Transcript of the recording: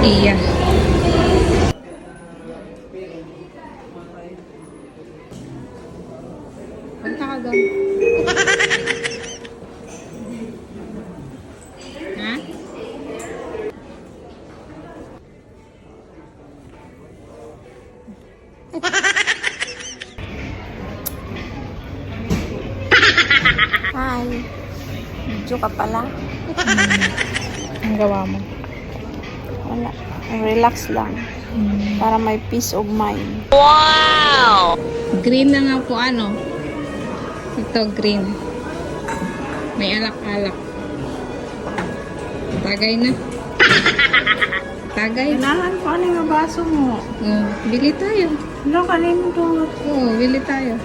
Iya. Punta ka doon. Ha? Hi. Video ka pala. Ang gawa mo? Wala. Relax lang. Para may peace of mind. Green na nga po ano. Ito green. May alak-alak. Tagay na. Tagay. Kailangan ko ano yung baso mo. Oh, bili tayo. Ano, kalimut. Oh, bili tayo.